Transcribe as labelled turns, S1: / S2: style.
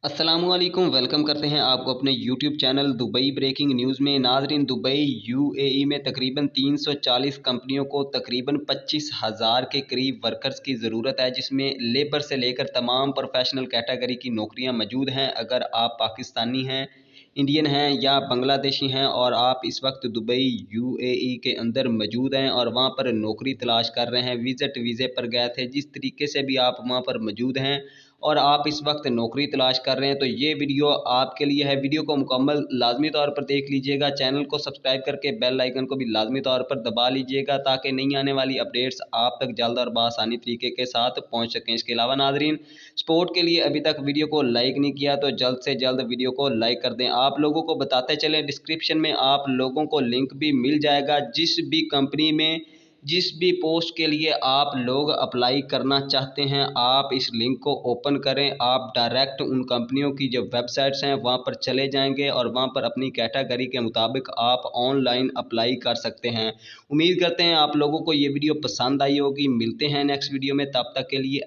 S1: अस्सलामुअलैकुम, वेलकम करते हैं आपको अपने YouTube channel Dubai breaking news में। नाजरीन, दुबई यूएई में तकरीबन 340 कंपनियों को तकरीबन 25,000 के करीब वर्कर्स की ज़रूरत है, जिसमें लेबर से लेकर तमाम प्रोफेशनल कैटेगरी की नौकरियां मौजूद हैं। अगर आप पाकिस्तानी हैं, इंडियन हैं या बांग्लादेशी हैं और आप इस वक्त दुबई यूएई के अंदर मौजूद हैं और वहां पर नौकरी तलाश कर रहे हैं, विज़िट वीज़े पर गए थे, जिस तरीके से भी आप वहां पर मौजूद हैं और आप इस वक्त नौकरी तलाश कर रहे हैं, तो ये वीडियो आपके लिए है। वीडियो को मुकम्मल लाजमी तौर पर देख लीजिएगा। चैनल को सब्सक्राइब करके बेल आइकन को भी लाजमी तौर पर दबा लीजिएगा ताकि नई आने वाली अपडेट्स आप तक जल्द और बआसानी तरीके के साथ पहुंच सकें। इसके अलावा नाजरीन, सपोर्ट के लिए अभी तक वीडियो को लाइक नहीं किया तो जल्द से जल्द वीडियो को लाइक कर दें। आप लोगों को बताते चलें, डिस्क्रिप्शन में आप लोगों को लिंक भी मिल जाएगा। जिस भी कंपनी में जिस भी पोस्ट के लिए आप लोग अप्लाई करना चाहते हैं, आप इस लिंक को ओपन करें। आप डायरेक्ट उन कंपनियों की जो वेबसाइट्स हैं वहां पर चले जाएंगे और वहां पर अपनी कैटेगरी के मुताबिक आप ऑनलाइन अप्लाई कर सकते हैं। उम्मीद करते हैं आप लोगों को ये वीडियो पसंद आई होगी। मिलते हैं नेक्स्ट वीडियो में, तब तक के लिए